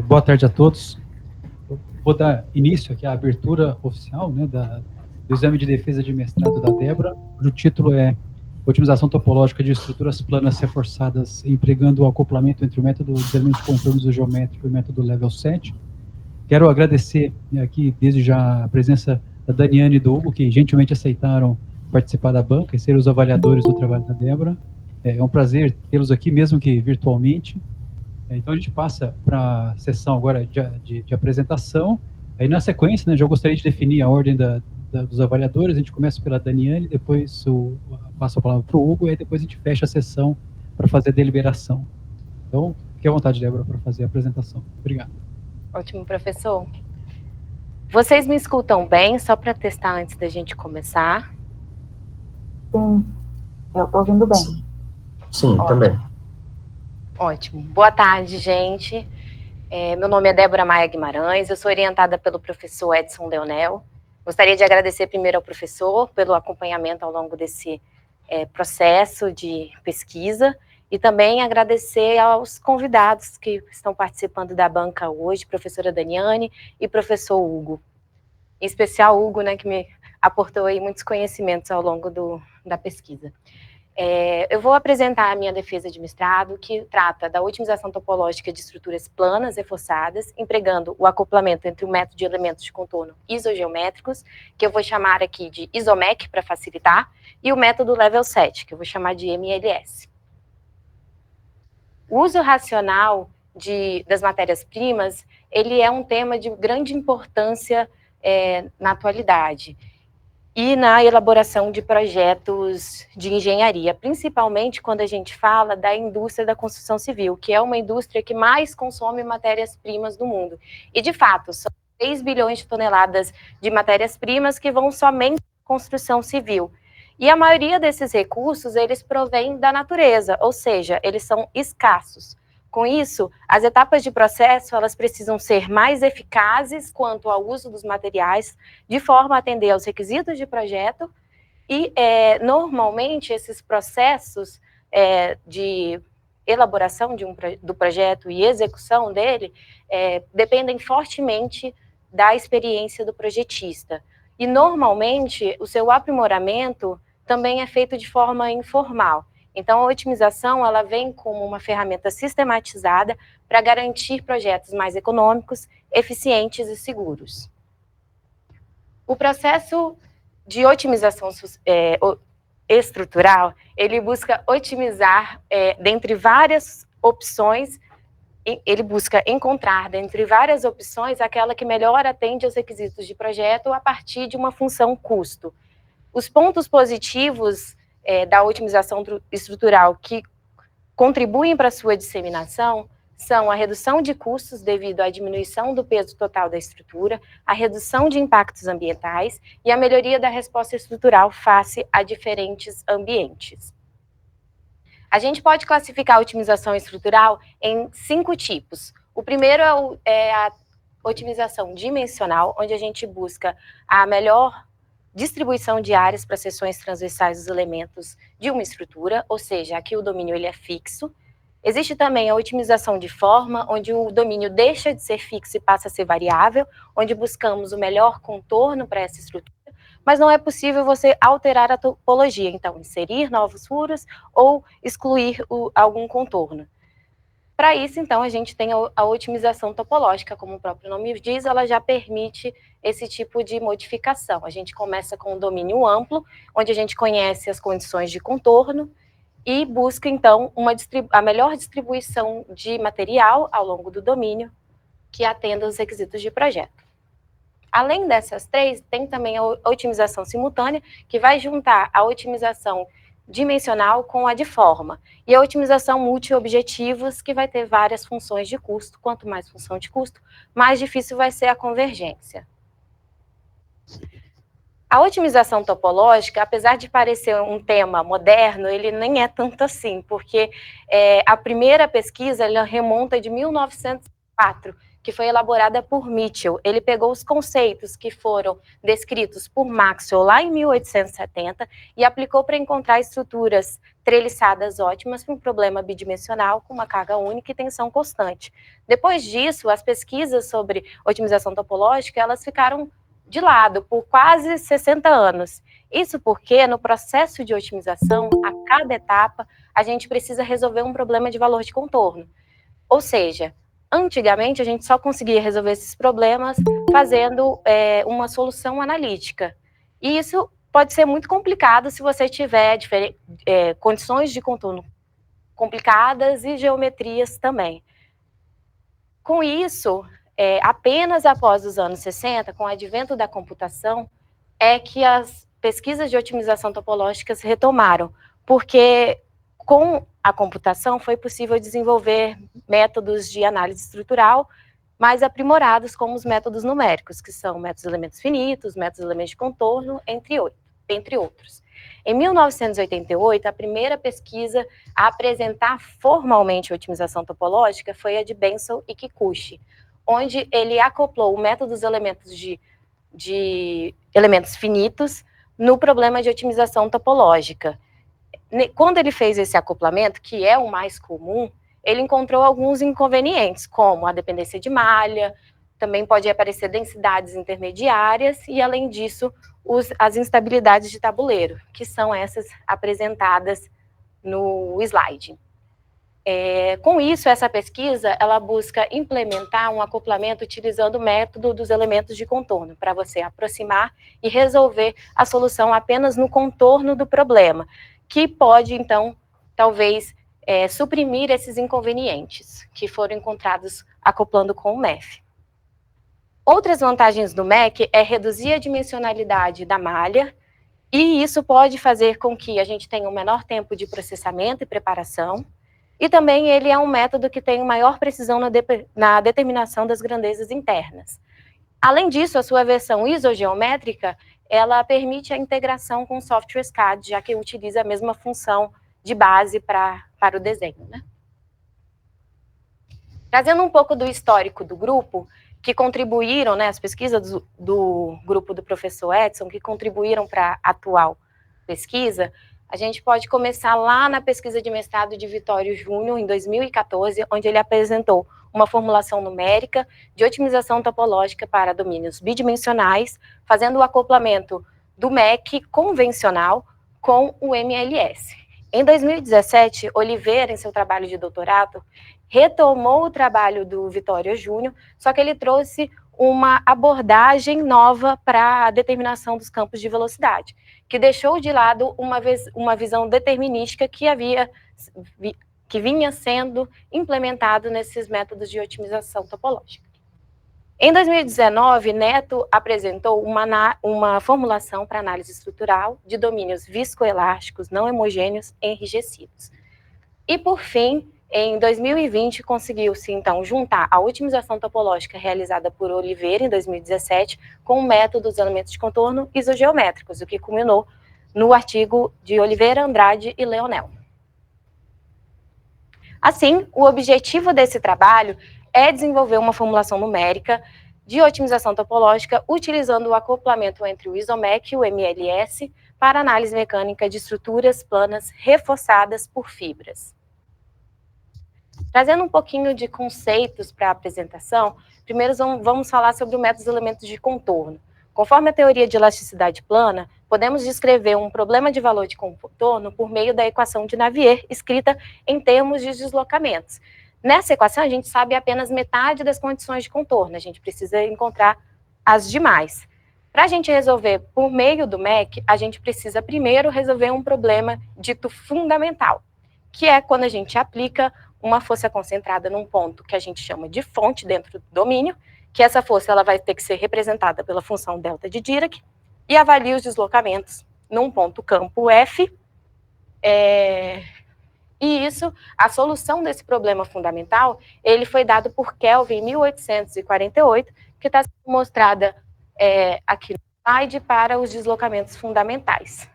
Boa tarde a todos. Vou dar início aqui à abertura oficial, né, do exame de defesa de mestrado da Débora. O título é Otimização topológica de estruturas planas reforçadas empregando o acoplamento entre o método dos elementos de contorno geométrico e o método level 7. Quero agradecer aqui desde já a presença da Daniane e do Hugo, que gentilmente aceitaram participar da banca e ser os avaliadores do trabalho da Débora. É um prazer tê-los aqui, mesmo que virtualmente. Então, a gente passa para a sessão agora de apresentação. Aí, na sequência, né, já gostaria de definir a ordem dos avaliadores. A gente começa pela Daniane, depois passo a palavra para o Hugo, e aí depois a gente fecha a sessão para fazer a deliberação. Então, fique à vontade, Débora, para fazer a apresentação. Obrigado. Ótimo, professor. Vocês me escutam bem, só para testar antes da gente começar? Sim, eu estou ouvindo bem. Sim, também. Ótimo. Boa tarde, gente. Meu nome é Débora Maia Guimarães, eu sou orientada pelo professor Edson Leonel. Gostaria de agradecer primeiro ao professor pelo acompanhamento ao longo desse processo de pesquisa e também agradecer aos convidados que estão participando da banca hoje, professora Daniane e professor Hugo. Em especial Hugo, né, que me aportou aí muitos conhecimentos ao longo da pesquisa. Eu vou apresentar a minha defesa de mestrado, que trata da otimização topológica de estruturas planas reforçadas, empregando o acoplamento entre o método de elementos de contorno isogeométricos, que eu vou chamar aqui de ISOMEC para facilitar, e o método Level 7, que eu vou chamar de MLS. O uso racional das matérias-primas, ele é um tema de grande importância na atualidade e na elaboração de projetos de engenharia, principalmente quando a gente fala da indústria da construção civil, que é uma indústria que mais consome matérias-primas do mundo. E, de fato, são 3 bilhões de toneladas de matérias-primas que vão somente à construção civil. E a maioria desses recursos, eles provêm da natureza, ou seja, eles são escassos. Com isso, as etapas de processo, elas precisam ser mais eficazes quanto ao uso dos materiais, de forma a atender aos requisitos de projeto, e normalmente esses processos de elaboração do projeto e execução dele dependem fortemente da experiência do projetista. E normalmente o seu aprimoramento também é feito de forma informal. Então, a otimização, ela vem como uma ferramenta sistematizada para garantir projetos mais econômicos, eficientes e seguros. O processo de otimização estrutural, ele busca otimizar, dentre várias opções, ele busca encontrar, dentre várias opções, aquela que melhor atende aos requisitos de projeto a partir de uma função custo. Os pontos positivos da otimização estrutural que contribuem para a sua disseminação são a redução de custos devido à diminuição do peso total da estrutura, a redução de impactos ambientais e a melhoria da resposta estrutural face a diferentes ambientes. A gente pode classificar a otimização estrutural em 5 tipos. O primeiro é a otimização dimensional, onde a gente busca a melhor distribuição de áreas para seções transversais dos elementos de uma estrutura, ou seja, aqui o domínio ele é fixo. Existe também a otimização de forma, onde o domínio deixa de ser fixo e passa a ser variável, onde buscamos o melhor contorno para essa estrutura, mas não é possível você alterar a topologia, então inserir novos furos ou excluir algum contorno. Para isso, então, a gente tem a otimização topológica, como o próprio nome diz, ela já permite esse tipo de modificação. A gente começa com um domínio amplo, onde a gente conhece as condições de contorno e busca, então, a melhor distribuição de material ao longo do domínio que atenda aos requisitos de projeto. Além dessas 3, tem também a otimização simultânea, que vai juntar a otimização dimensional com a de forma, e a otimização multi-objetivos, que vai ter várias funções de custo. Quanto mais função de custo, mais difícil vai ser a convergência. A otimização topológica, apesar de parecer um tema moderno, ele nem é tanto assim, porque a primeira pesquisa ela remonta de 1900 4, que foi elaborada por Mitchell. Ele pegou os conceitos que foram descritos por Maxwell lá em 1870 e aplicou para encontrar estruturas treliçadas ótimas para um problema bidimensional com uma carga única e tensão constante. Depois disso, as pesquisas sobre otimização topológica, elas ficaram de lado por quase 60 anos. Isso porque no processo de otimização, a cada etapa, a gente precisa resolver um problema de valor de contorno. Ou seja, antigamente a gente só conseguia resolver esses problemas fazendo uma solução analítica. E isso pode ser muito complicado se você tiver condições de contorno complicadas e geometrias também. Com isso, apenas após os anos 60, com o advento da computação, é que as pesquisas de otimização topológica se retomaram, porque com a computação foi possível desenvolver métodos de análise estrutural mais aprimorados, como os métodos numéricos, que são métodos elementos finitos, métodos elementos de contorno, entre outros. Em 1988, a primeira pesquisa a apresentar formalmente a otimização topológica foi a de Bensel e Kikuchi, onde ele acoplou o método dos elementos de elementos finitos no problema de otimização topológica. Quando ele fez esse acoplamento, que é o mais comum, ele encontrou alguns inconvenientes, como a dependência de malha, também pode aparecer densidades intermediárias e, além disso, as instabilidades de tabuleiro, que são essas apresentadas no slide. Com isso, essa pesquisa, ela busca implementar um acoplamento utilizando o método dos elementos de contorno, para você aproximar e resolver a solução apenas no contorno do problema, que pode, então, talvez, suprimir esses inconvenientes que foram encontrados acoplando com o MEF. Outras vantagens do MEC é reduzir a dimensionalidade da malha, e isso pode fazer com que a gente tenha um menor tempo de processamento e preparação, e também ele é um método que tem maior precisão na determinação das grandezas internas. Além disso, a sua versão isogeométrica, ela permite a integração com o software SCAD, já que utiliza a mesma função de base para o desenho, né? Trazendo um pouco do histórico do grupo, que contribuíram, né, as pesquisas do grupo do professor Edson, que contribuíram para a atual pesquisa, a gente pode começar lá na pesquisa de mestrado de Vitório Júnior, em 2014, onde ele apresentou uma formulação numérica de otimização topológica para domínios bidimensionais, fazendo o acoplamento do MEC convencional com o MLS. Em 2017, Oliveira, em seu trabalho de doutorado, retomou o trabalho do Vitório Júnior, só que ele trouxe uma abordagem nova para a determinação dos campos de velocidade, que deixou de lado uma visão determinística que vinha sendo implementado nesses métodos de otimização topológica. Em 2019, Neto apresentou uma formulação para análise estrutural de domínios viscoelásticos não homogêneos enrijecidos. E, por fim, em 2020, conseguiu-se, então, juntar a otimização topológica realizada por Oliveira, em 2017, com o método dos elementos de contorno isogeométricos, o que culminou no artigo de Oliveira, Andrade e Leonel. Assim, o objetivo desse trabalho é desenvolver uma formulação numérica de otimização topológica utilizando o acoplamento entre o ISOMEC e o MLS para análise mecânica de estruturas planas reforçadas por fibras. Trazendo um pouquinho de conceitos para a apresentação, primeiro vamos falar sobre o método dos elementos de contorno. Conforme a teoria de elasticidade plana, podemos descrever um problema de valor de contorno por meio da equação de Navier, escrita em termos de deslocamentos. Nessa equação, a gente sabe apenas metade das condições de contorno, a gente precisa encontrar as demais. Para a gente resolver por meio do MEC, a gente precisa primeiro resolver um problema dito fundamental, que é quando a gente aplica uma força concentrada num ponto que a gente chama de fonte dentro do domínio, que essa força ela vai ter que ser representada pela função delta de Dirac, e avalia os deslocamentos num ponto campo F, e isso, a solução desse problema fundamental, ele foi dado por Kelvin em 1848, que está mostrada aqui no slide para os deslocamentos fundamentais.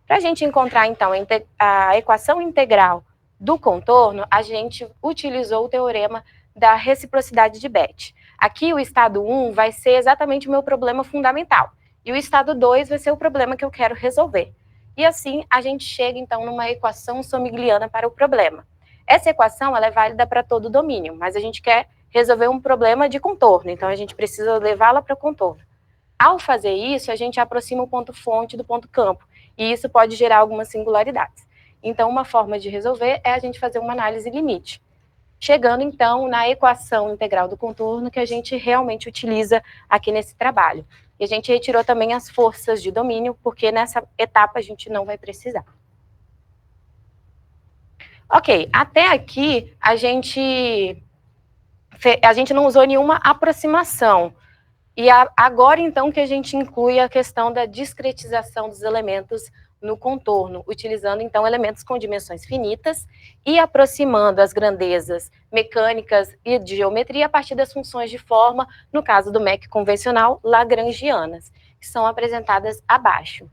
Para a gente encontrar, então, a equação integral do contorno, a gente utilizou o teorema da reciprocidade de Bethe. Aqui o estado 1 vai ser exatamente o meu problema fundamental, e o estado 2 vai ser o problema que eu quero resolver. E assim a gente chega então numa equação somigliana para o problema. Essa equação ela é válida para todo o domínio, mas a gente quer resolver um problema de contorno, então a gente precisa levá-la para o contorno. Ao fazer isso, a gente aproxima o ponto fonte do ponto campo, e isso pode gerar algumas singularidades. Então, uma forma de resolver é a gente fazer uma análise limite, chegando então na equação integral do contorno que a gente realmente utiliza aqui nesse trabalho. E a gente retirou também as forças de domínio, porque nessa etapa a gente não vai precisar. Ok, até aqui a gente não usou nenhuma aproximação. E agora, então, que a gente inclui a questão da discretização dos elementos no contorno, utilizando, então, elementos com dimensões finitas e aproximando as grandezas mecânicas e de geometria a partir das funções de forma, no caso do MEC convencional, lagrangianas, que são apresentadas abaixo.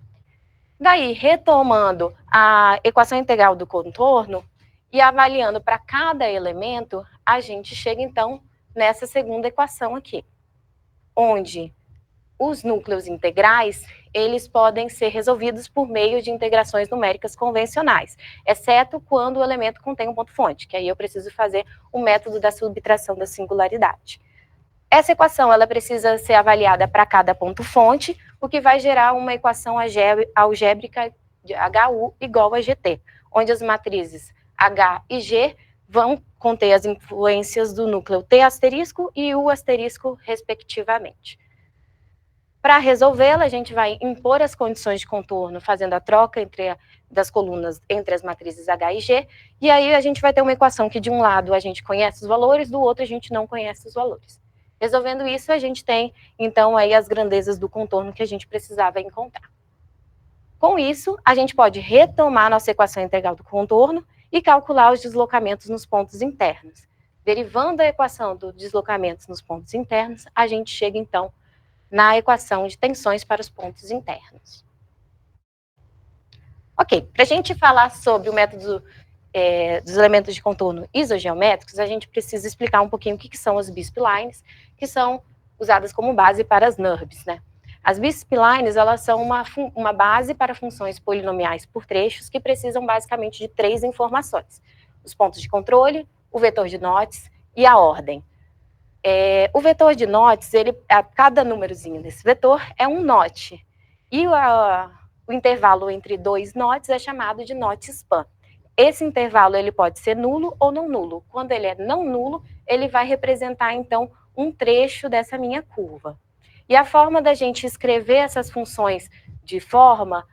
Daí, retomando a equação integral do contorno e avaliando para cada elemento, a gente chega, então, nessa segunda equação aqui, onde os núcleos integrais, eles podem ser resolvidos por meio de integrações numéricas convencionais, exceto quando o elemento contém um ponto-fonte, que aí eu preciso fazer o método da subtração da singularidade. Essa equação, ela precisa ser avaliada para cada ponto-fonte, o que vai gerar uma equação algébrica de HU igual a GT, onde as matrizes H e G vão conter as influências do núcleo T asterisco e U asterisco, respectivamente. Para resolvê-la, a gente vai impor as condições de contorno, fazendo a troca das colunas entre as matrizes H e G, e aí a gente vai ter uma equação que de um lado a gente conhece os valores, do outro a gente não conhece os valores. Resolvendo isso, a gente tem, então, aí as grandezas do contorno que a gente precisava encontrar. Com isso, a gente pode retomar nossa equação integral do contorno e calcular os deslocamentos nos pontos internos. Derivando a equação dos deslocamentos nos pontos internos, a gente chega, então, na equação de tensões para os pontos internos. Ok, para a gente falar sobre o método dos elementos de contorno isogeométricos, a gente precisa explicar um pouquinho o que são as B-splines, que são usadas como base para as NURBS, né? As B-splines, elas são uma base para funções polinomiais por trechos que precisam basicamente de 3 informações: os pontos de controle, o vetor de Notz e a ordem. O vetor de Notz, cada númerozinho desse vetor é um Notch, e o intervalo entre 2 Notts é chamado de Notch span. Esse intervalo ele pode ser nulo ou não nulo. Quando ele é não nulo, ele vai representar, então, um trecho dessa minha curva. E a forma da gente escrever essas funções de forma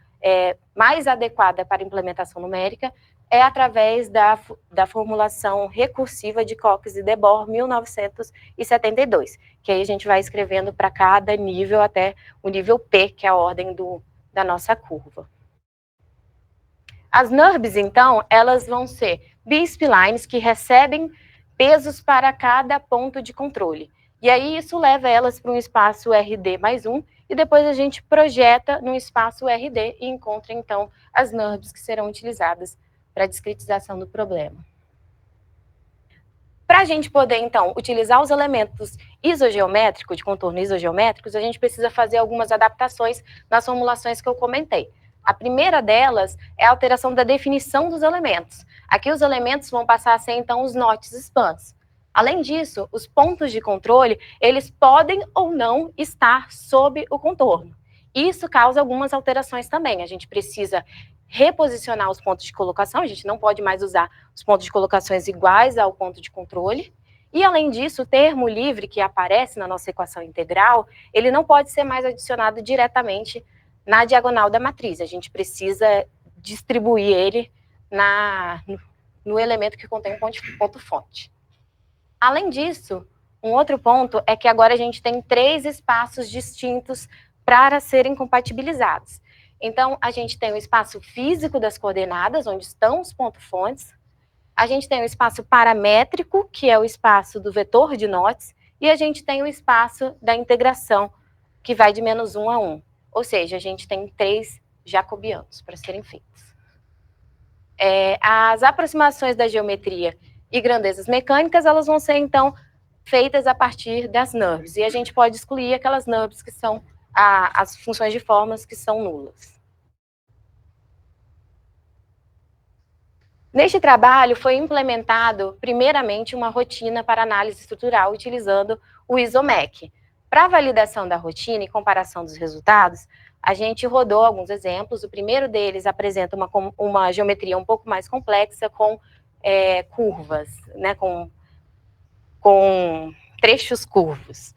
mais adequada para a implementação numérica é através da formulação recursiva de Cox e Debord, 1972, que aí a gente vai escrevendo para cada nível até o nível P, que é a ordem da nossa curva. As NURBS, então, elas vão ser B-splines que recebem pesos para cada ponto de controle. E aí isso leva elas para um espaço RD mais 1, e depois a gente projeta no espaço RD e encontra, então, as NURBS que serão utilizadas para a discretização do problema. Para a gente poder, então, utilizar os elementos isogeométricos, de contorno isogeométricos, a gente precisa fazer algumas adaptações nas formulações que eu comentei. A primeira delas é a alteração da definição dos elementos. Aqui os elementos vão passar a ser, então, os Notch spans. Além disso, os pontos de controle, eles podem ou não estar sob o contorno. Isso causa algumas alterações também. A gente precisa reposicionar os pontos de colocação, a gente não pode mais usar os pontos de colocações iguais ao ponto de controle. E, além disso, o termo livre que aparece na nossa equação integral, ele não pode ser mais adicionado diretamente na diagonal da matriz. A gente precisa distribuir ele no elemento que contém o ponto-fonte. Além disso, um outro ponto é que agora a gente tem 3 espaços distintos para serem compatibilizados. Então, a gente tem o espaço físico das coordenadas, onde estão os pontos-fontes. A gente tem o espaço paramétrico, que é o espaço do vetor de Notz. E a gente tem o espaço da integração, que vai de -1 a 1. Ou seja, a gente tem 3 jacobianos para serem feitos. As aproximações da geometria e grandezas mecânicas, elas vão ser, então, feitas a partir das NURBS. E a gente pode excluir aquelas NURBS que são as funções de formas que são nulas. Neste trabalho, foi implementado, primeiramente, uma rotina para análise estrutural utilizando o ISOMEC. Para validação da rotina e comparação dos resultados, a gente rodou alguns exemplos. O primeiro deles apresenta uma geometria um pouco mais complexa, com curvas, né, com trechos curvos.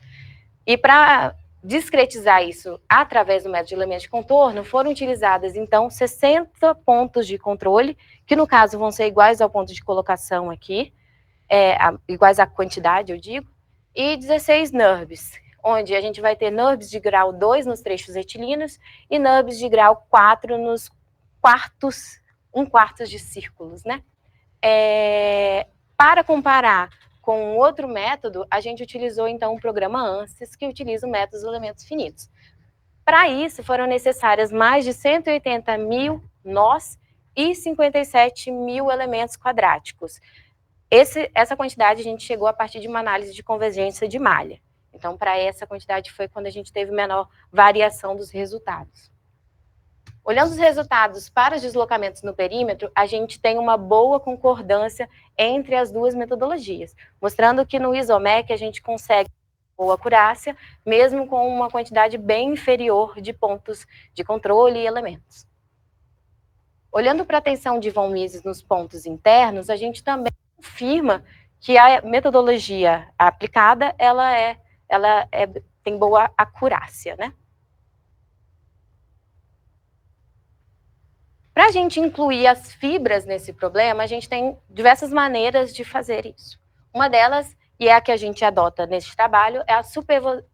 E para discretizar isso através do método de elemento de contorno, foram utilizadas, então, 60 pontos de controle, que no caso vão ser iguais ao ponto de colocação aqui, iguais à quantidade, eu digo, e 16 NURBS, onde a gente vai ter NURBS de grau 2 nos trechos retilíneos e NURBS de grau 4 nos quartos, 1/4 de círculos, né? Para comparar com outro método, a gente utilizou, então, o programa ANSYS, que utiliza o método dos elementos finitos. Para isso, foram necessárias mais de 180 mil nós e 57 mil elementos quadráticos. Essa quantidade a gente chegou a partir de uma análise de convergência de malha. Então, para essa quantidade foi quando a gente teve menor variação dos resultados. Olhando os resultados para os deslocamentos no perímetro, a gente tem uma boa concordância entre as duas metodologias, mostrando que no ISOMEC a gente consegue boa acurácia, mesmo com uma quantidade bem inferior de pontos de controle e elementos. Olhando para a tensão de von Mises nos pontos internos, a gente também confirma que a metodologia aplicada tem boa acurácia, né? Para a gente incluir as fibras nesse problema, a gente tem diversas maneiras de fazer isso. Uma delas, e é a que a gente adota nesse trabalho, é a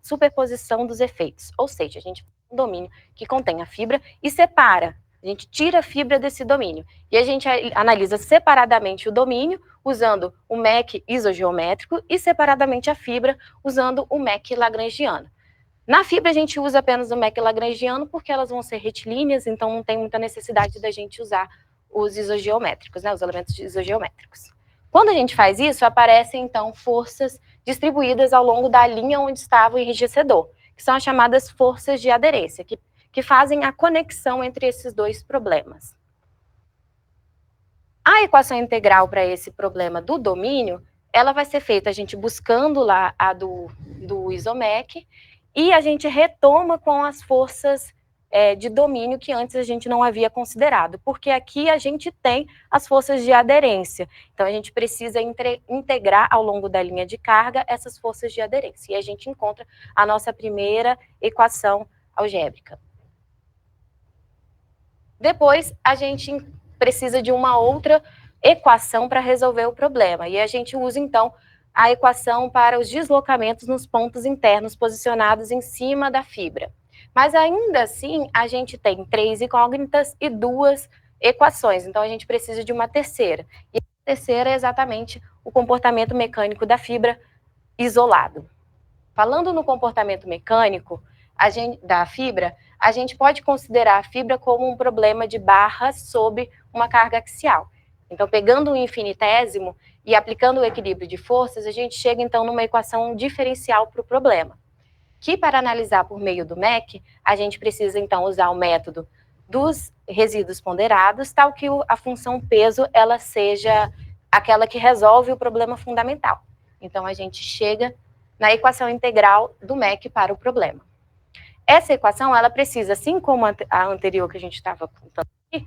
superposição dos efeitos. Ou seja, a gente tem um domínio que contém a fibra e separa. A gente tira a fibra desse domínio. E a gente analisa separadamente o domínio, usando o MEC isogeométrico, e separadamente a fibra, usando o MEC lagrangiano. Na fibra, a gente usa apenas o MEC lagrangiano, porque elas vão ser retilíneas, então não tem muita necessidade da gente usar os isogeométricos, né, os elementos isogeométricos. Quando a gente faz isso, aparecem, então, forças distribuídas ao longo da linha onde estava o enrijecedor, que são as chamadas forças de aderência, que fazem a conexão entre esses dois problemas. A equação integral para esse problema do domínio, ela vai ser feita a gente buscando lá a do ISOMEC, e a gente retoma com as forças de domínio que antes a gente não havia considerado, porque aqui a gente tem as forças de aderência. Então, a gente precisa integrar ao longo da linha de carga essas forças de aderência. E a gente encontra a nossa primeira equação algébrica. Depois, a gente precisa de uma outra equação para resolver o problema. E a gente usa, então, a equação para os deslocamentos nos pontos internos posicionados em cima da fibra. Mas ainda assim, a gente tem 3 incógnitas e 2 equações, então a gente precisa de uma terceira. E a terceira é exatamente o comportamento mecânico da fibra isolado. Falando no comportamento mecânico da fibra, a gente pode considerar a fibra como um problema de barras sob uma carga axial. Então, pegando um infinitésimo e aplicando o equilíbrio de forças, a gente chega, então, numa equação diferencial para o problema. Que, para analisar por meio do MEC, a gente precisa, então, usar o método dos resíduos ponderados, tal que a função peso, ela seja aquela que resolve o problema fundamental. Então, a gente chega na equação integral do MEC para o problema. Essa equação, ela precisa, assim como a anterior que a gente estava contando aqui,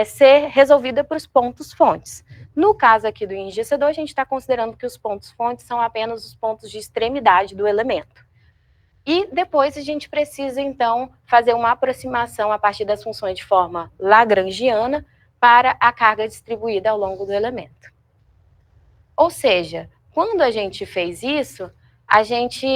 ser resolvida para os pontos fontes. No caso aqui do enrijecedor, a gente está considerando que os pontos fontes são apenas os pontos de extremidade do elemento. E depois a gente precisa, então, fazer uma aproximação a partir das funções de forma lagrangiana para a carga distribuída ao longo do elemento. Ou seja, quando a gente fez isso, a gente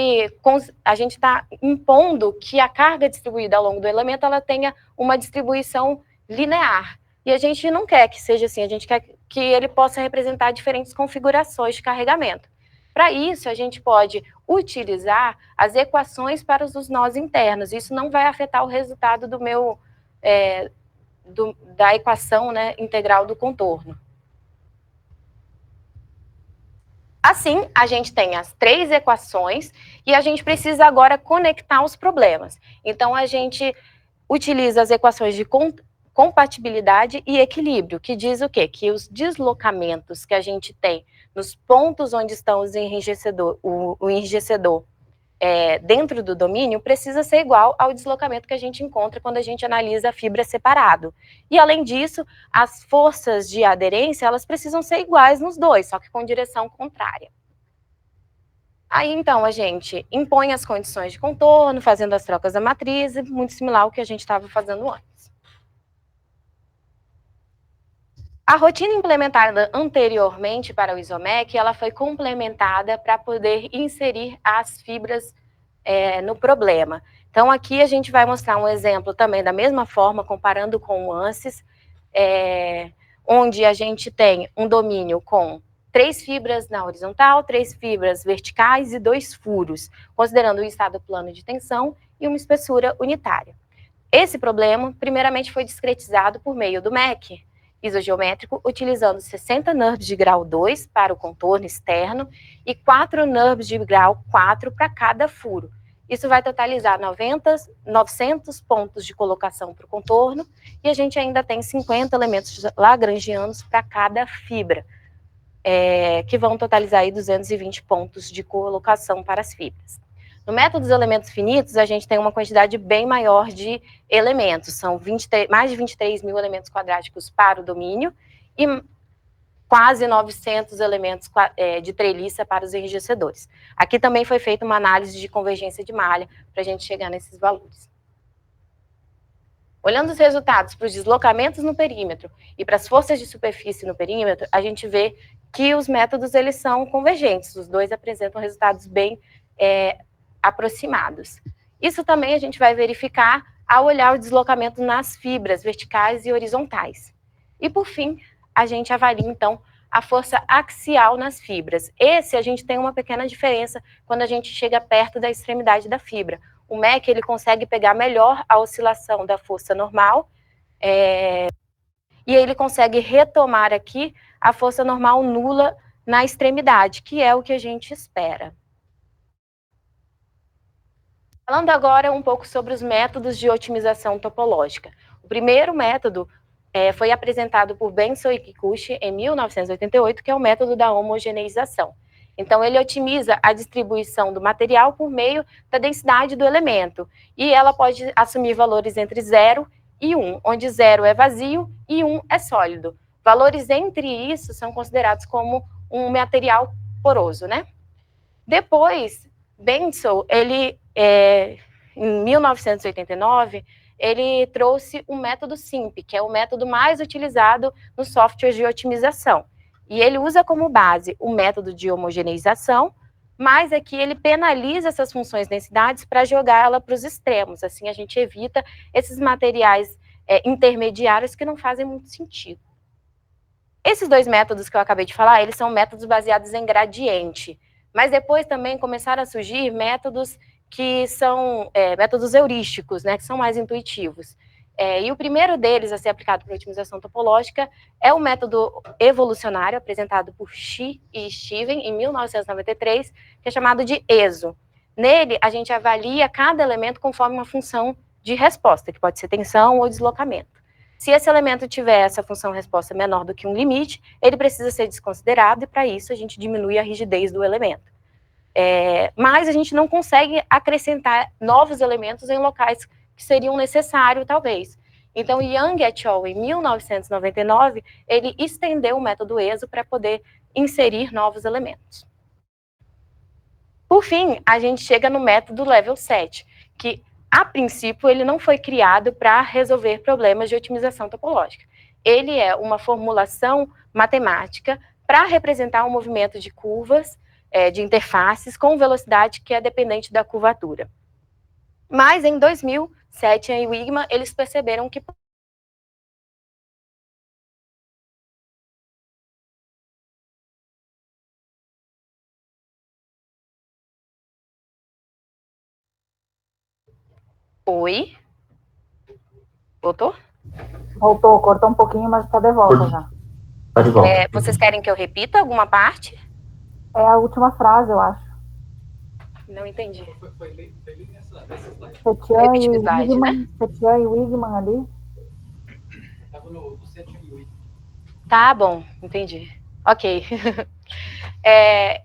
está impondo que a carga distribuída ao longo do elemento ela tenha uma distribuição linear. E a gente não quer que seja assim, a gente quer que ele possa representar diferentes configurações de carregamento. Para isso, a gente pode utilizar as equações para os nós internos. Isso não vai afetar o resultado da equação, né, integral do contorno. Assim, a gente tem as 3 equações e a gente precisa agora conectar os problemas. Então, a gente utiliza as equações de compatibilidade e equilíbrio, que diz o quê? Que os deslocamentos que a gente tem nos pontos onde estão os o enrijecedor dentro do domínio precisa ser igual ao deslocamento que a gente encontra quando a gente analisa a fibra separado. E, além disso, as forças de aderência, elas precisam ser iguais nos dois, só que com direção contrária. Aí, então, a gente impõe as condições de contorno, fazendo as trocas da matriz, muito similar ao que a gente estava fazendo antes. A rotina implementada anteriormente para o ISOMEC, ela foi complementada para poder inserir as fibras no problema. Então, aqui a gente vai mostrar um exemplo também da mesma forma, comparando com o ANSYS, onde a gente tem um domínio com 3 fibras na horizontal, 3 fibras verticais e 2 furos, considerando o estado plano de tensão e uma espessura unitária. Esse problema, primeiramente, foi discretizado por meio do MEC isogeométrico, utilizando 60 NURBS de grau 2 para o contorno externo e 4 NURBS de grau 4 para cada furo. Isso vai totalizar 900 pontos de colocação para o contorno e a gente ainda tem 50 elementos lagrangianos para cada fibra, que vão totalizar aí 220 pontos de colocação para as fibras. No método dos elementos finitos, a gente tem uma quantidade bem maior de elementos, são mais de 23 mil elementos quadráticos para o domínio e quase 900 elementos de treliça para os enrijecedores. Aqui também foi feita uma análise de convergência de malha para a gente chegar nesses valores. Olhando os resultados para os deslocamentos no perímetro e para as forças de superfície no perímetro, a gente vê que os métodos eles são convergentes, os dois apresentam resultados bem aproximados. Isso também a gente vai verificar ao olhar o deslocamento nas fibras verticais e horizontais. E, por fim, a gente avalia, então, a força axial nas fibras. A gente tem uma pequena diferença quando a gente chega perto da extremidade da fibra. O MEC, ele consegue pegar melhor a oscilação da força normal, e ele consegue retomar aqui a força normal nula na extremidade, que é o que a gente espera. Falando agora um pouco sobre os métodos de otimização topológica. O primeiro método foi apresentado por Benson e Kikuchi em 1988, que é o método da homogeneização. Então, ele otimiza a distribuição do material por meio da densidade do elemento, e ela pode assumir valores entre 0 e 1, onde 0 é vazio e 1 é sólido. Valores entre isso são considerados como um material poroso, né? Depois, Benson, ele, em 1989, ele trouxe o método SIMP, que é o método mais utilizado nos softwares de otimização. E ele usa como base o método de homogeneização, mas aqui ele penaliza essas funções densidades para jogar ela para os extremos. Assim, a gente evita esses materiais intermediários que não fazem muito sentido. Esses dois métodos que eu acabei de falar, eles são métodos baseados em gradiente. Mas depois também começaram a surgir métodos que são métodos heurísticos, né, que são mais intuitivos. E o primeiro deles a ser aplicado para otimização topológica é o método evolucionário, apresentado por Xi e Steven em 1993, que é chamado de ESO. Nele, a gente avalia cada elemento conforme uma função de resposta, que pode ser tensão ou deslocamento. Se esse elemento tiver essa função-resposta menor do que um limite, ele precisa ser desconsiderado, e para isso a gente diminui a rigidez do elemento. Mas a gente não consegue acrescentar novos elementos em locais que seriam necessários, talvez. Então, Yang et al., em 1999, ele estendeu o método ESO para poder inserir novos elementos. Por fim, a gente chega no método Level 7, que, a princípio, ele não foi criado para resolver problemas de otimização topológica. Ele é uma formulação matemática para representar o movimento de curvas, de interfaces, com velocidade que é dependente da curvatura. Mas, em 2007, em Wigman, eles perceberam que Oi? Voltou? Voltou, cortou um pouquinho, mas está de volta já. Tá de volta. Vocês querem que eu repita alguma parte? É a última frase, eu acho. Não entendi. Setian Repete e o slide, né? Setian e Wigman ali. Estava no 7 e 8. Tá bom, entendi. Ok.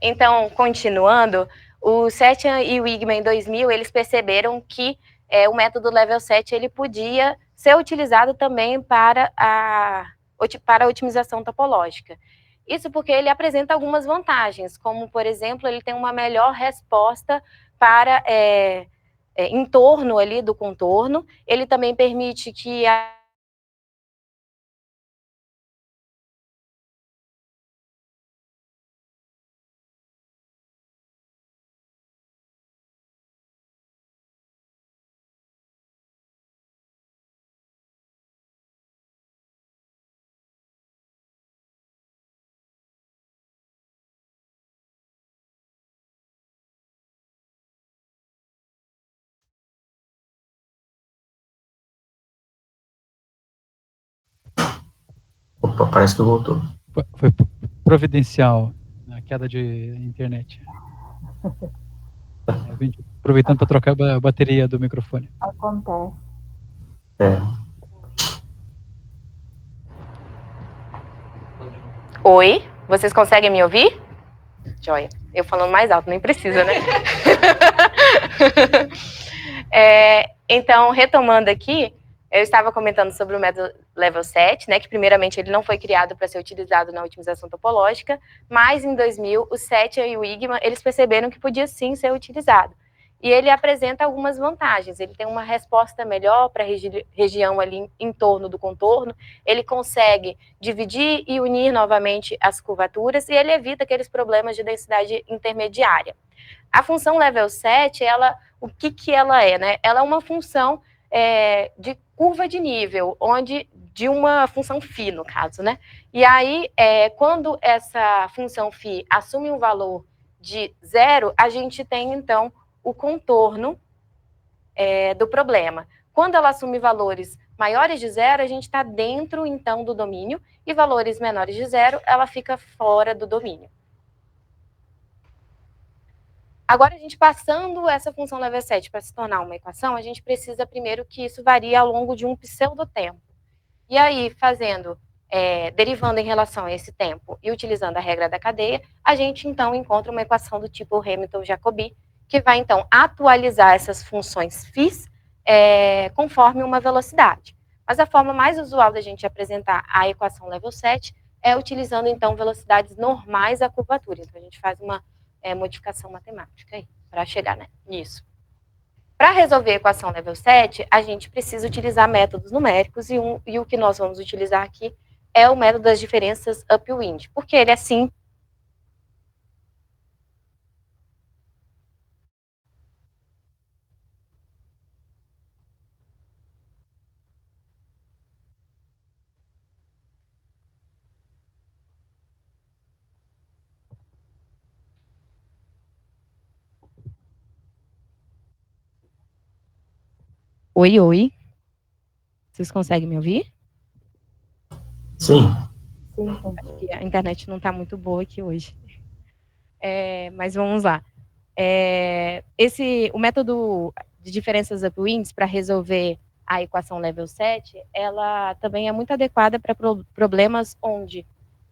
Então, continuando, o Setian e o Wigman em 2000, eles perceberam que o método Level 7 ele podia ser utilizado também para a otimização topológica. Isso porque ele apresenta algumas vantagens, como, por exemplo, ele tem uma melhor resposta para em torno ali do contorno, ele também permite que Opa, parece que voltou. Foi providencial a queda de internet. Aproveitando para trocar a bateria do microfone. Acontece. Oi, vocês conseguem me ouvir? Joia. Eu falando mais alto, nem precisa, né? Então, retomando aqui, eu estava comentando sobre o método Level 7, né, que primeiramente ele não foi criado para ser utilizado na otimização topológica, mas em 2000, o Setian e o Wigman, eles perceberam que podia sim ser utilizado. E ele apresenta algumas vantagens, ele tem uma resposta melhor para a região ali em torno do contorno, ele consegue dividir e unir novamente as curvaturas e ele evita aqueles problemas de densidade intermediária. A função Level 7, o que ela é, né? Ela é uma função de curva de nível, de uma função φ, no caso, né? E aí, quando essa função φ assume um valor de 0, a gente tem, então, o contorno do problema. Quando ela assume valores maiores de 0, a gente está dentro, então, do domínio, e valores menores de 0, ela fica fora do domínio. Agora, a gente passando essa função Level 7 para se tornar uma equação, a gente precisa primeiro que isso varie ao longo de um pseudotempo. E aí, derivando em relação a esse tempo e utilizando a regra da cadeia, a gente, então, encontra uma equação do tipo Hamilton-Jacobi, que vai, então, atualizar essas funções φ conforme uma velocidade. Mas a forma mais usual da gente apresentar a equação Level 7 é utilizando, então, velocidades normais à curvatura. Então, a gente faz uma modificação matemática aí, para chegar nisso. Para resolver a equação Level 7, a gente precisa utilizar métodos numéricos, e o que nós vamos utilizar aqui é o método das diferenças upwind, porque ele é simples. Oi, oi. Vocês conseguem me ouvir? Sim. Acho que a internet não está muito boa aqui hoje. Mas vamos lá. O método de diferenças upwinds para resolver a equação Level 7, ela também é muito adequada para problemas onde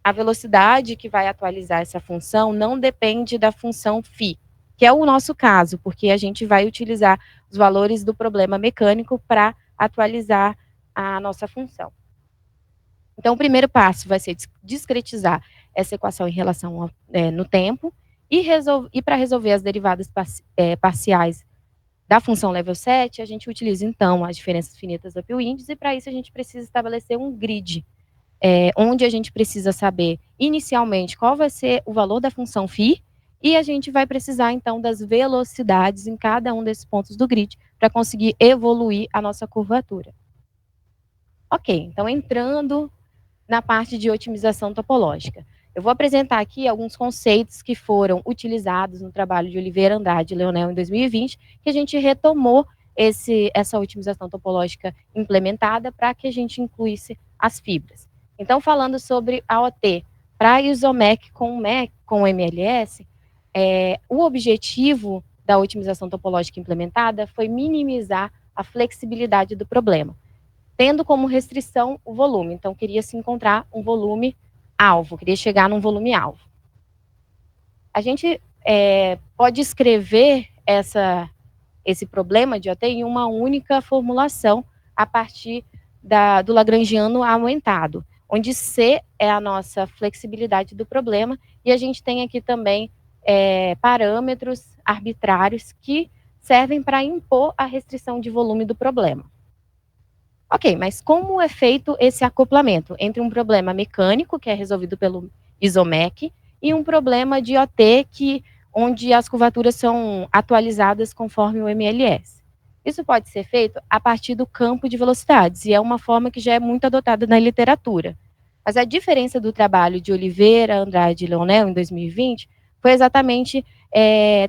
a velocidade que vai atualizar essa função não depende da função φ, que é o nosso caso, porque a gente vai utilizar os valores do problema mecânico para atualizar a nossa função. Então, o primeiro passo vai ser discretizar essa equação em relação no tempo, e para resolver as derivadas parciais da função Level 7, a gente utiliza, então, as diferenças finitas upwinds, e para isso a gente precisa estabelecer um grid, onde a gente precisa saber, inicialmente, qual vai ser o valor da função φ, e a gente vai precisar, então, das velocidades em cada um desses pontos do grid, para conseguir evoluir a nossa curvatura. Ok, então, entrando na parte de otimização topológica. Eu vou apresentar aqui alguns conceitos que foram utilizados no trabalho de Oliveira, Andrade e Leonel em 2020, que a gente retomou essa otimização topológica implementada para que a gente incluísse as fibras. Então, falando sobre a OT, para ISOMEC com o MLS, o objetivo da otimização topológica implementada foi minimizar a flexibilidade do problema, tendo como restrição o volume. Então, queria se encontrar um volume alvo, queria chegar num volume alvo. A gente pode escrever esse problema de OT em uma única formulação a partir do lagrangiano aumentado, onde C é a nossa flexibilidade do problema, e a gente tem aqui também parâmetros arbitrários que servem para impor a restrição de volume do problema. Ok, mas como é feito esse acoplamento entre um problema mecânico, que é resolvido pelo ISOMEC, e um problema de OT, onde as curvaturas são atualizadas conforme o MLS? Isso pode ser feito a partir do campo de velocidades, e é uma forma que já é muito adotada na literatura. Mas a diferença do trabalho de Oliveira, Andrade e Leonel, em 2020, foi exatamente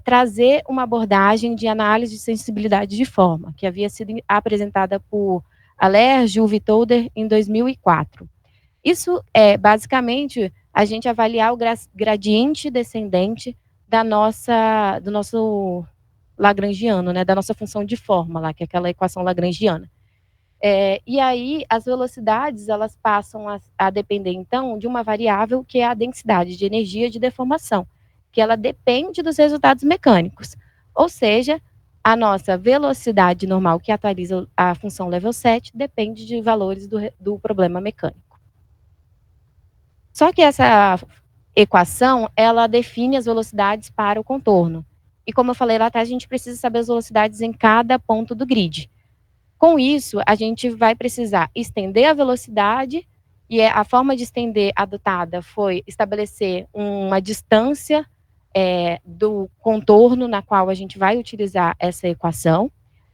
trazer uma abordagem de análise de sensibilidade de forma, que havia sido apresentada por Aller, Juve e Toder em 2004. Isso é, basicamente, a gente avaliar o gradiente descendente do nosso lagrangiano, né, da nossa função de forma, lá, que é aquela equação lagrangiana. E aí, as velocidades, elas passam a depender, então, de uma variável que é a densidade de energia de deformação, que ela depende dos resultados mecânicos. Ou seja, a nossa velocidade normal, que atualiza a função level 7, depende de valores do problema mecânico. Só que essa equação, ela define as velocidades para o contorno. E como eu falei lá atrás, a gente precisa saber as velocidades em cada ponto do grid. Com isso, a gente vai precisar estender a velocidade, e a forma de estender adotada foi estabelecer uma distância do contorno na qual a gente vai utilizar essa equação,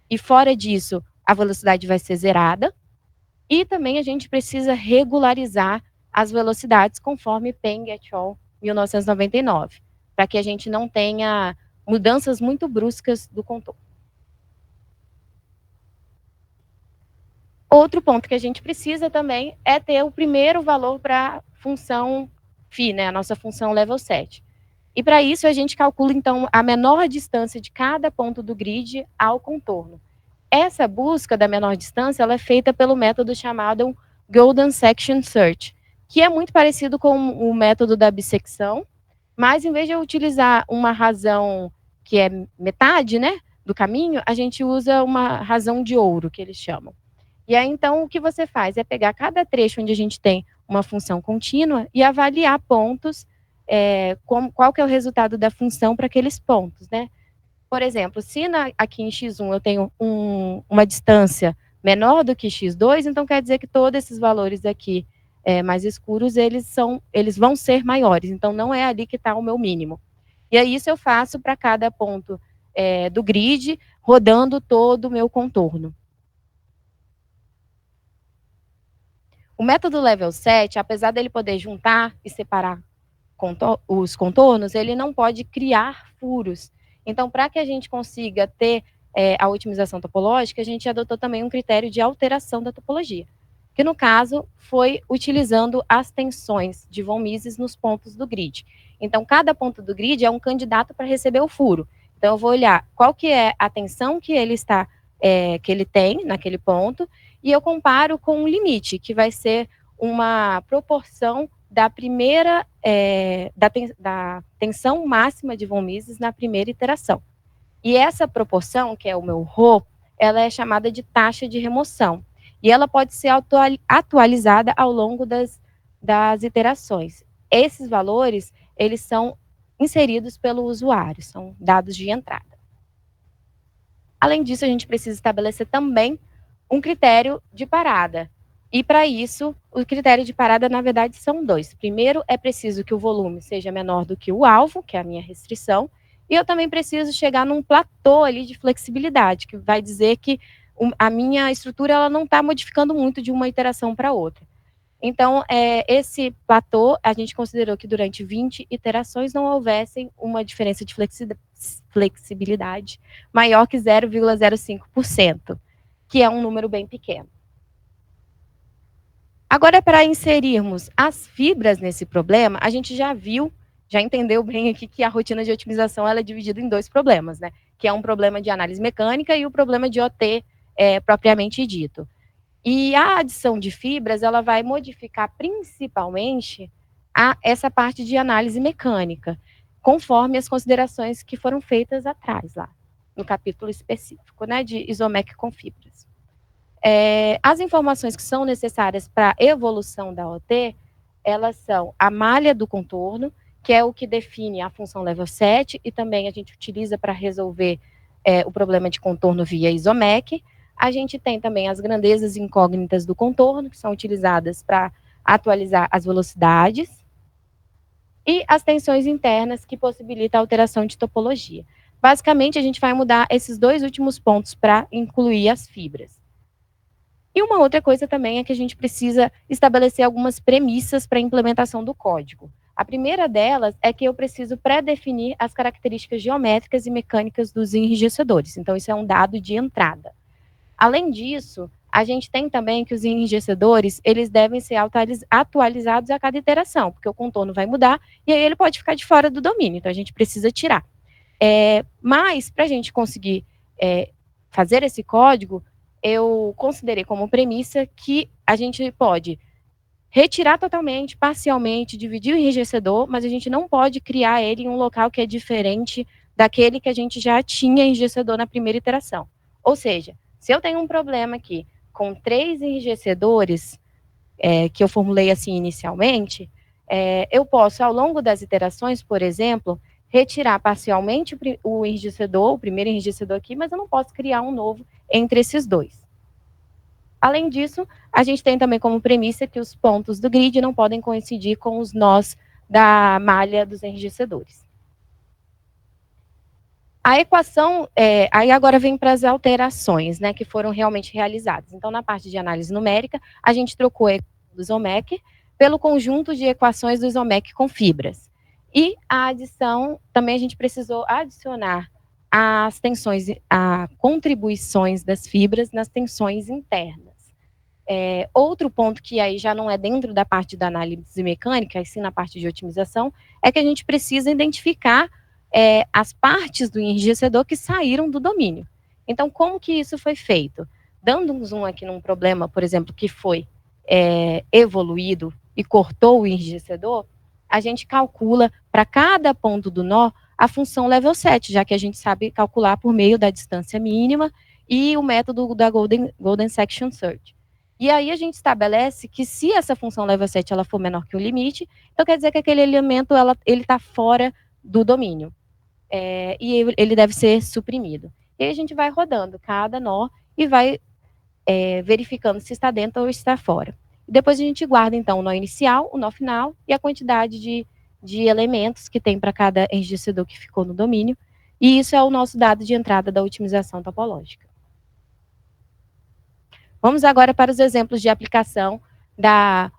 e fora disso, a velocidade vai ser zerada, e também a gente precisa regularizar as velocidades conforme Peng et al. 1999, para que a gente não tenha mudanças muito bruscas do contorno. Outro ponto que a gente precisa também é ter o primeiro valor para a função φ, né, a nossa função level 7. E para isso a gente calcula, então, a menor distância de cada ponto do grid ao contorno. Essa busca da menor distância, ela é feita pelo método chamado Golden Section Search, que é muito parecido com o método da bissecção, mas em vez de eu utilizar uma razão que é metade, né, do caminho, a gente usa uma razão de ouro, que eles chamam. E aí, então, o que você faz é pegar cada trecho onde a gente tem uma função contínua e avaliar pontos, qual que é o resultado da função para aqueles pontos, né? Por exemplo, se aqui em x1 eu tenho uma distância menor do que x2, então quer dizer que todos esses valores aqui mais escuros, eles vão ser maiores, então não é ali que está o meu mínimo. E aí isso eu faço para cada ponto do grid, rodando todo o meu contorno. O método level 7, apesar dele poder juntar e separar os contornos, ele não pode criar furos. Então, para que a gente consiga ter a otimização topológica, a gente adotou também um critério de alteração da topologia, que no caso foi utilizando as tensões de von Mises nos pontos do grid. Então, cada ponto do grid é um candidato para receber o furo. Então, eu vou olhar qual que é a tensão que ele tem naquele ponto, e eu comparo com um limite, que vai ser uma proporção da primeira, da tensão máxima de von Mises na primeira iteração. E essa proporção, que é o meu ρ, ela é chamada de taxa de remoção. E ela pode ser atualizada ao longo das iterações. Esses valores, eles são inseridos pelo usuário, são dados de entrada. Além disso, a gente precisa estabelecer também um critério de parada. E para isso, o critério de parada, na verdade, são dois. Primeiro, é preciso que o volume seja menor do que o alvo, que é a minha restrição, e eu também preciso chegar num platô ali de flexibilidade, que vai dizer que a minha estrutura ela não está modificando muito de uma iteração para outra. Então, esse platô, a gente considerou que durante 20 iterações não houvessem uma diferença de flexibilidade maior que 0,05%, que é um número bem pequeno. Agora, para inserirmos as fibras nesse problema, a gente já viu, já entendeu bem aqui que a rotina de otimização ela é dividida em dois problemas, né? Que é um problema de análise mecânica e o problema de OT propriamente dito. E a adição de fibras, ela vai modificar principalmente essa parte de análise mecânica, conforme as considerações que foram feitas atrás, lá, no capítulo específico, né, de Isomec com fibras. As informações que são necessárias para a evolução da OT, elas são a malha do contorno, que é o que define a função level 7, e também a gente utiliza para resolver o problema de contorno via Isomec. A gente tem também as grandezas incógnitas do contorno, que são utilizadas para atualizar as velocidades, e as tensões internas, que possibilitam a alteração de topologia. Basicamente, a gente vai mudar esses dois últimos pontos para incluir as fibras. E uma outra coisa também é que a gente precisa estabelecer algumas premissas para a implementação do código. A primeira delas é que eu preciso pré-definir as características geométricas e mecânicas dos enrijecedores. Então, isso é um dado de entrada. Além disso, a gente tem também que os enrijecedores, eles devem ser atualizados a cada iteração, porque o contorno vai mudar e aí ele pode ficar de fora do domínio, então a gente precisa tirar. Mas, para a gente conseguir fazer esse código, eu considerei como premissa que a gente pode retirar totalmente, parcialmente, dividir o enrijecedor, mas a gente não pode criar ele em um local que é diferente daquele que a gente já tinha enrijecedor na primeira iteração. Ou seja, se eu tenho um problema aqui com 3 enrijecedores, que eu formulei assim inicialmente, eu posso, ao longo das iterações, por exemplo, retirar parcialmente o enrijecedor, o primeiro enrijecedor aqui, mas eu não posso criar um novo entre esses dois. Além disso, a gente tem também como premissa que os pontos do grid não podem coincidir com os nós da malha dos enrijecedores. A equação, aí agora vem para as alterações, né, que foram realmente realizadas. Então, na parte de análise numérica, a gente trocou do Isomec pelo conjunto de equações do Isomec com fibras. E a adição, também a gente precisou adicionar as tensões, as contribuições das fibras nas tensões internas. Outro ponto que aí já não é dentro da parte da análise mecânica, e sim na parte de otimização, é que a gente precisa identificar as partes do enrijecedor que saíram do domínio. Então, como que isso foi feito? Dando um zoom aqui num problema, por exemplo, que foi evoluído e cortou o enrijecedor, a gente calcula para cada ponto do nó a função level 7, já que a gente sabe calcular por meio da distância mínima e o método da Golden Section Search. E aí a gente estabelece que se essa função level 7 ela for menor que o limite, então quer dizer que aquele elemento ele está fora do domínio. E ele deve ser suprimido. E aí a gente vai rodando cada nó e vai verificando se está dentro ou está fora. E depois a gente guarda, então, o nó inicial, o nó final e a quantidade de elementos que tem para cada enrijecedor que ficou no domínio. E isso é o nosso dado de entrada da otimização topológica. Vamos agora para os exemplos de aplicação da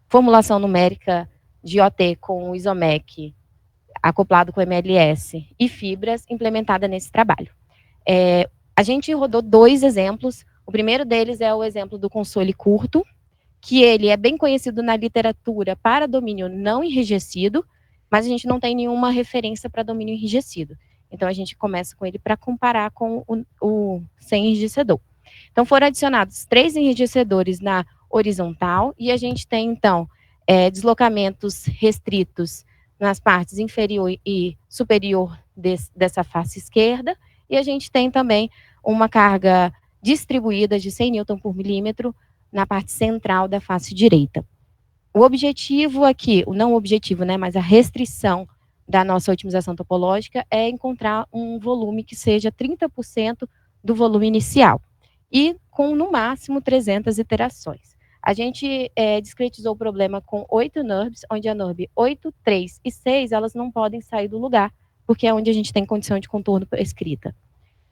formulação numérica de OT com o Isomec acoplado com o MLS e fibras implementada nesse trabalho. A gente rodou 2 exemplos. O primeiro deles é o exemplo do console curto, que ele é bem conhecido na literatura para domínio não enrijecido, mas a gente não tem nenhuma referência para domínio enrijecido. Então, a gente começa com ele para comparar com o sem enrijecedor. Então, foram adicionados 3 enrijecedores na horizontal, e a gente tem, então, deslocamentos restritos nas partes inferior e superior dessa face esquerda, e a gente tem também uma carga distribuída de 100 Newton por milímetro na parte central da face direita. O objetivo aqui, o não objetivo, né, mas a restrição da nossa otimização topológica é encontrar um volume que seja 30% do volume inicial, e com, no máximo, 300 iterações. A gente discretizou o problema com 8 NURBs, onde a NURB 8, 3 e 6, elas não podem sair do lugar, porque é onde a gente tem condição de contorno escrita.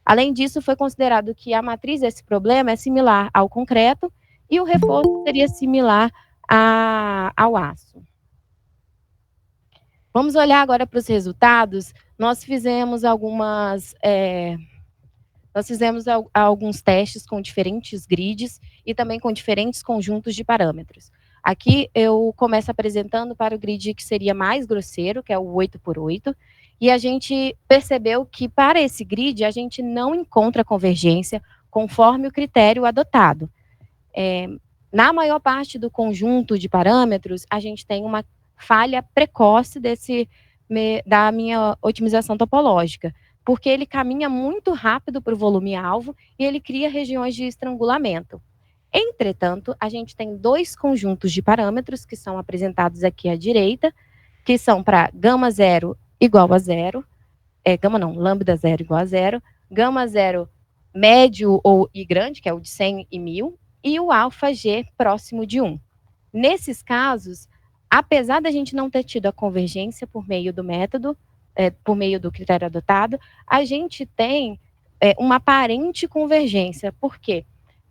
Além disso, foi considerado que a matriz desse problema é similar ao concreto, e o reforço seria similar ao aço. Vamos olhar agora para os resultados. Nós fizemos alguns testes com diferentes grids e também com diferentes conjuntos de parâmetros. Aqui eu começo apresentando para o grid que seria mais grosseiro, que é o 8x8, e a gente percebeu que para esse grid a gente não encontra convergência conforme o critério adotado. Na maior parte do conjunto de parâmetros, a gente tem uma falha precoce da minha otimização topológica, porque ele caminha muito rápido para o volume-alvo e ele cria regiões de estrangulamento. Entretanto, a gente tem dois conjuntos de parâmetros que são apresentados aqui à direita, que são para gama 0 igual a 0, lambda 0 igual a 0, gama 0 médio ou I grande, que é o de 100 e 1000, e o alfa G próximo de 1. Nesses casos, apesar da gente não ter tido a convergência por meio do método, por meio do critério adotado, a gente tem uma aparente convergência. Por quê?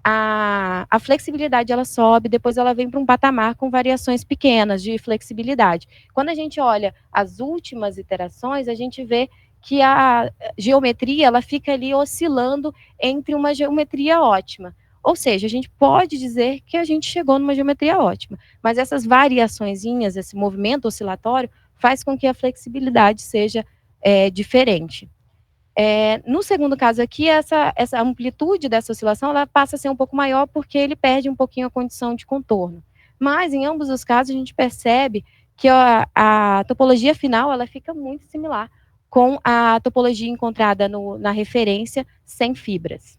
A flexibilidade ela sobe, depois ela vem para um patamar com variações pequenas de flexibilidade. Quando a gente olha as últimas iterações, a gente vê que a geometria ela fica ali oscilando entre uma geometria ótima. Ou seja, a gente pode dizer que a gente chegou numa geometria ótima, mas essas variaçõezinhas, esse movimento oscilatório, faz com que a flexibilidade seja diferente. No segundo caso aqui, essa amplitude dessa oscilação ela passa a ser um pouco maior porque ele perde um pouquinho a condição de contorno. Mas, em ambos os casos, a gente percebe que a topologia final ela fica muito similar com a topologia encontrada na referência sem fibras.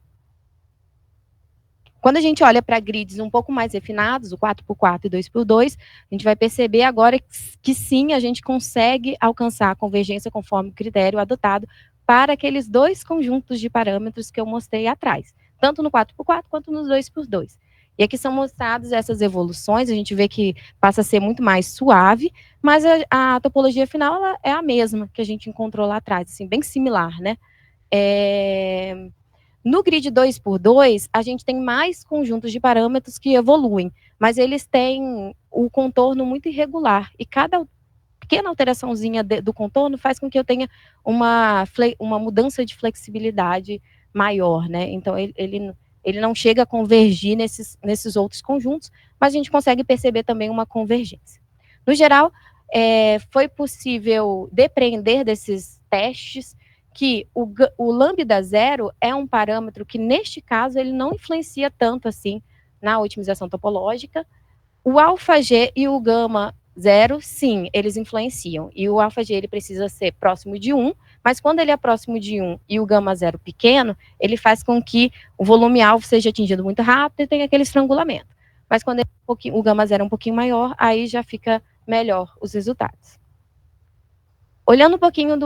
Quando a gente olha para grids um pouco mais refinados, o 4x4 e 2x2, a gente vai perceber agora que sim, a gente consegue alcançar a convergência conforme o critério adotado para aqueles dois conjuntos de parâmetros que eu mostrei atrás, tanto no 4x4 quanto nos 2x2. E aqui são mostradas essas evoluções, a gente vê que passa a ser muito mais suave, mas a topologia final ela é a mesma que a gente encontrou lá atrás, assim, bem similar, né? No grid 2x2, a gente tem mais conjuntos de parâmetros que evoluem, mas eles têm o contorno muito irregular, e cada pequena alteraçãozinha do contorno faz com que eu tenha uma mudança de flexibilidade maior, né? Então, ele não chega a convergir nesses outros conjuntos, mas a gente consegue perceber também uma convergência. No geral, foi possível depreender desses testes que o lambda 0 é um parâmetro que, neste caso, ele não influencia tanto assim na otimização topológica. O alfa G e o gama 0, sim, eles influenciam. E o alfa G ele precisa ser próximo de 1, mas quando ele é próximo de 1 e o gama 0 pequeno, ele faz com que o volume-alvo seja atingido muito rápido e tenha aquele estrangulamento. Mas quando o gama 0 é um pouquinho maior, aí já fica melhor os resultados. Olhando um pouquinho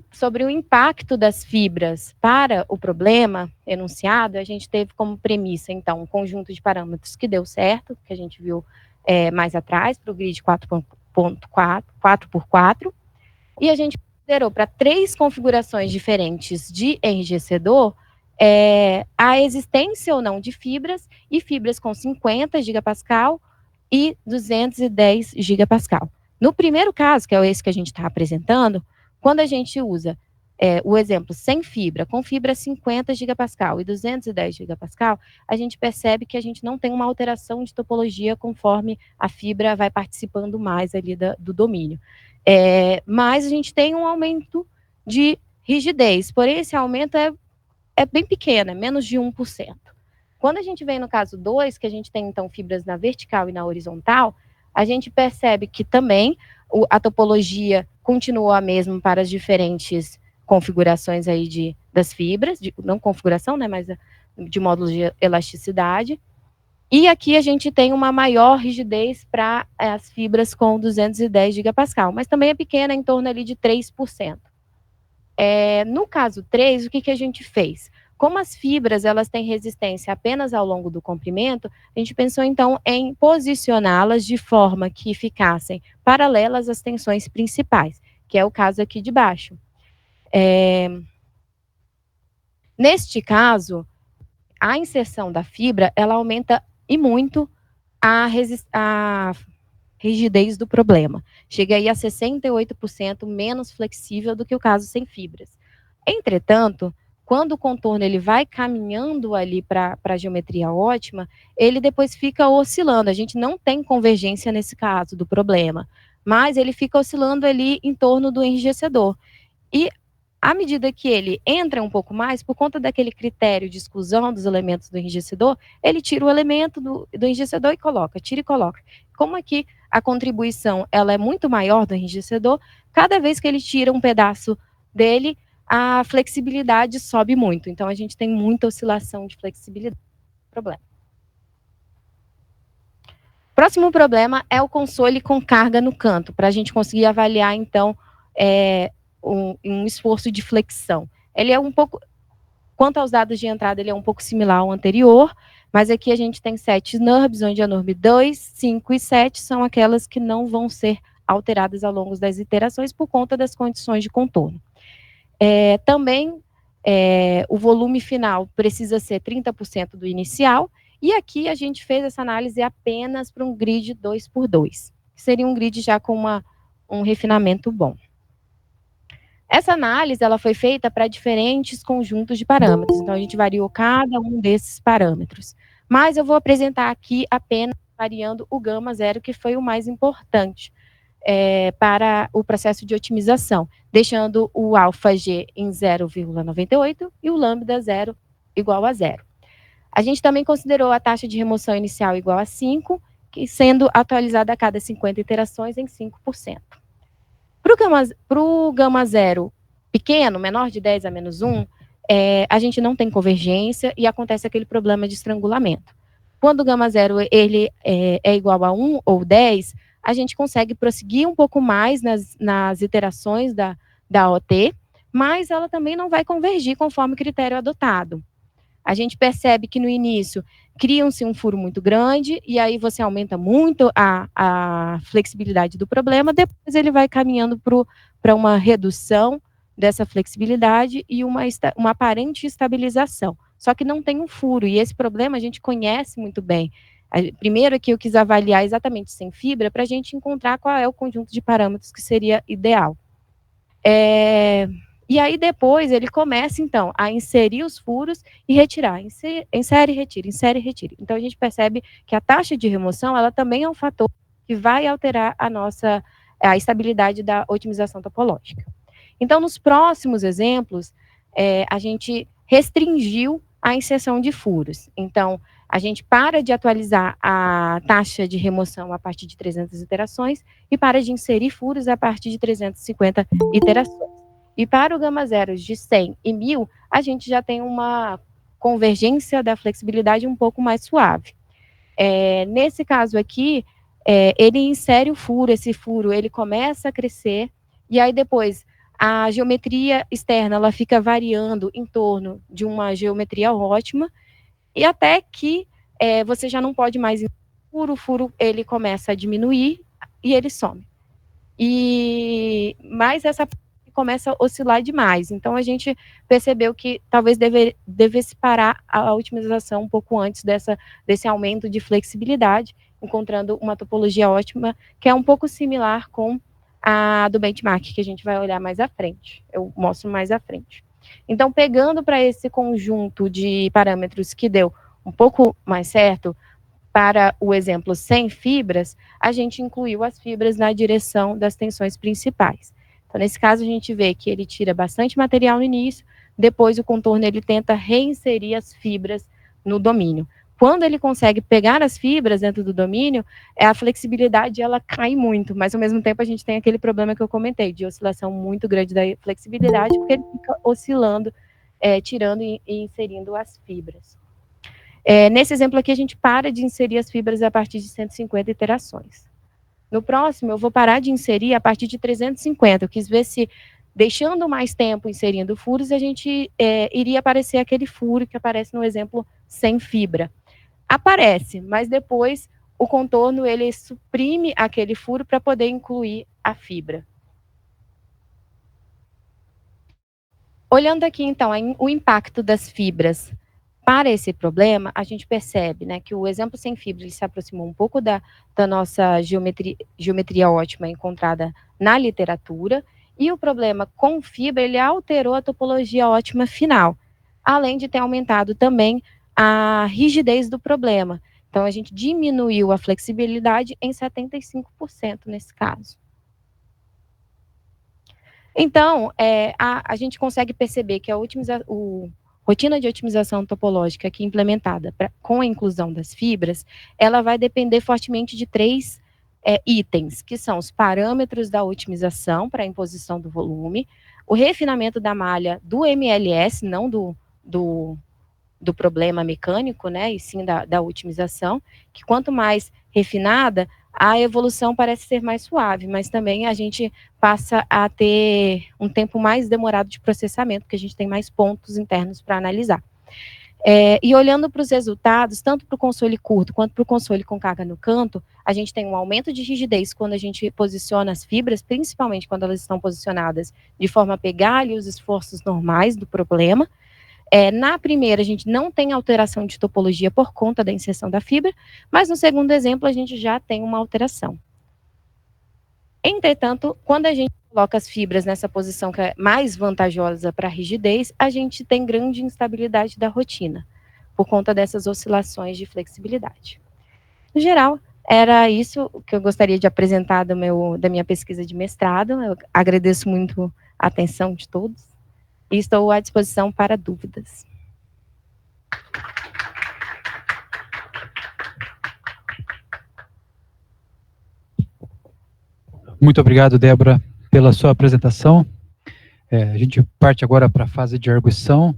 sobre o impacto das fibras para o problema enunciado, a gente teve como premissa, então, um conjunto de parâmetros que deu certo, que a gente viu mais atrás, para o grid 4x4, e a gente considerou para 3 configurações diferentes de enrijecedor a existência ou não de fibras, e fibras com 50 gigapascal e 210 gigapascal. No primeiro caso, que é esse que a gente está apresentando, quando a gente usa o exemplo sem fibra, com fibra 50 gigapascal e 210 gigapascal, a gente percebe que a gente não tem uma alteração de topologia conforme a fibra vai participando mais ali do domínio. Mas a gente tem um aumento de rigidez, porém esse aumento é bem pequeno, é menos de 1%. Quando a gente vem no caso 2, que a gente tem então fibras na vertical e na horizontal, a gente percebe que também a topologia continua a mesma para as diferentes configurações aí das fibras, não configuração, né, mas de módulos de elasticidade. E aqui a gente tem uma maior rigidez para as fibras com 210 gigapascal, mas também é pequena, em torno ali de 3%. No caso 3, o que a gente fez? Como as fibras elas têm resistência apenas ao longo do comprimento, a gente pensou então em posicioná-las de forma que ficassem paralelas às tensões principais, que é o caso aqui de baixo. Neste caso, a inserção da fibra ela aumenta e muito a rigidez do problema. Chega aí a 68% menos flexível do que o caso sem fibras. Entretanto, quando o contorno ele vai caminhando ali para a geometria ótima, ele depois fica oscilando. A gente não tem convergência nesse caso do problema, mas ele fica oscilando ali em torno do enrijecedor. E à medida que ele entra um pouco mais, por conta daquele critério de exclusão dos elementos do enrijecedor, ele tira o elemento do enrijecedor e coloca, tira e coloca. Como aqui a contribuição ela é muito maior do enrijecedor, cada vez que ele tira um pedaço dele, a flexibilidade sobe muito. Então, a gente tem muita oscilação de flexibilidade. Problema. Próximo problema é o console com carga no canto, para a gente conseguir avaliar, então, um esforço de flexão. Ele é um pouco, quanto aos dados de entrada, ele é um pouco similar ao anterior, mas aqui a gente tem 7 NURBs, onde a NURB 2, 5 e 7 são aquelas que não vão ser alteradas ao longo das iterações por conta das condições de contorno. Também, o volume final precisa ser 30% do inicial, e aqui a gente fez essa análise apenas para um grid 2x2, que seria um grid já com um refinamento bom. Essa análise ela foi feita para diferentes conjuntos de parâmetros, então a gente variou cada um desses parâmetros. Mas eu vou apresentar aqui apenas variando o gama zero, que foi o mais importante para o processo de otimização, deixando o alfa G em 0,98 e o lambda 0 igual a 0. A gente também considerou a taxa de remoção inicial igual a 5, que sendo atualizada a cada 50 iterações em 5%. Para o gama zero pequeno, menor de 10 a menos 1, a gente não tem convergência e acontece aquele problema de estrangulamento. Quando o gama zero ele é igual a 1 ou 10, a gente consegue prosseguir um pouco mais nas iterações da OT, mas ela também não vai convergir conforme o critério adotado. A gente percebe que no início cria-se um furo muito grande, e aí você aumenta muito a flexibilidade do problema, depois ele vai caminhando para uma redução dessa flexibilidade e uma aparente estabilização. Só que não tem um furo, e esse problema a gente conhece muito bem. Primeiro aqui eu quis avaliar exatamente sem fibra, para a gente encontrar qual é o conjunto de parâmetros que seria ideal. E aí depois ele começa, então, a inserir os furos e retirar. Insere, retira, insere, retira. Então a gente percebe que a taxa de remoção, ela também é um fator que vai alterar a estabilidade da otimização topológica. Então, nos próximos exemplos, a gente restringiu a inserção de furos. Então, a gente para de atualizar a taxa de remoção a partir de 300 iterações e para de inserir furos a partir de 350 iterações. E para o gama zeros de 100 e 1000, a gente já tem uma convergência da flexibilidade um pouco mais suave. Nesse caso aqui, ele insere o furo, esse furo ele começa a crescer, e aí depois a geometria externa ela fica variando em torno de uma geometria ótima, e até que você já não pode mais o furo ele começa a diminuir e ele some. Mas essa começa a oscilar demais. Então, a gente percebeu que talvez devesse parar a otimização um pouco antes desse aumento de flexibilidade, encontrando uma topologia ótima, que é um pouco similar com a do benchmark, que a gente vai olhar mais à frente. Eu mostro mais à frente. Então, pegando para esse conjunto de parâmetros que deu um pouco mais certo, para o exemplo sem fibras, a gente incluiu as fibras na direção das tensões principais. Então, nesse caso, a gente vê que ele tira bastante material no início, depois o contorno ele tenta reinserir as fibras no domínio. Quando ele consegue pegar as fibras dentro do domínio, a flexibilidade ela cai muito, mas ao mesmo tempo a gente tem aquele problema que eu comentei, de oscilação muito grande da flexibilidade, porque ele fica oscilando, tirando e inserindo as fibras. Nesse exemplo aqui, a gente para de inserir as fibras a partir de 150 iterações. No próximo, eu vou parar de inserir a partir de 350. Eu quis ver se, deixando mais tempo inserindo furos, a gente iria aparecer aquele furo que aparece no exemplo sem fibra. Aparece, mas depois o contorno ele suprime aquele furo para poder incluir a fibra. Olhando aqui, então, o impacto das fibras para esse problema, a gente percebe, né, que o exemplo sem fibra ele se aproximou um pouco da nossa geometria ótima encontrada na literatura, e o problema com fibra ele alterou a topologia ótima final. além de ter aumentado também a rigidez do problema. Então, a gente diminuiu a flexibilidade em 75% nesse caso. Então, a gente consegue perceber que a rotina de otimização topológica aqui implementada com a inclusão das fibras, ela vai depender fortemente de 3 itens, que são os parâmetros da otimização para a imposição do volume, o refinamento da malha do MLS, não do problema mecânico, né, e sim da otimização, que quanto mais refinada, a evolução parece ser mais suave, mas também a gente passa a ter um tempo mais demorado de processamento, porque a gente tem mais pontos internos para analisar. E olhando para os resultados, tanto para o console curto quanto para o console com carga no canto, a gente tem um aumento de rigidez quando a gente posiciona as fibras, principalmente quando elas estão posicionadas de forma a pegar ali os esforços normais do problema. Na primeira, a gente não tem alteração de topologia por conta da inserção da fibra, mas no segundo exemplo, a gente já tem uma alteração. Entretanto, quando a gente coloca as fibras nessa posição que é mais vantajosa para a rigidez, a gente tem grande instabilidade da rotina, por conta dessas oscilações de flexibilidade. No geral, era isso que eu gostaria de apresentar da minha pesquisa de mestrado. Eu agradeço muito a atenção de todos e estou à disposição para dúvidas. Muito obrigado, Débora, pela sua apresentação. A gente parte agora para a fase de arguição.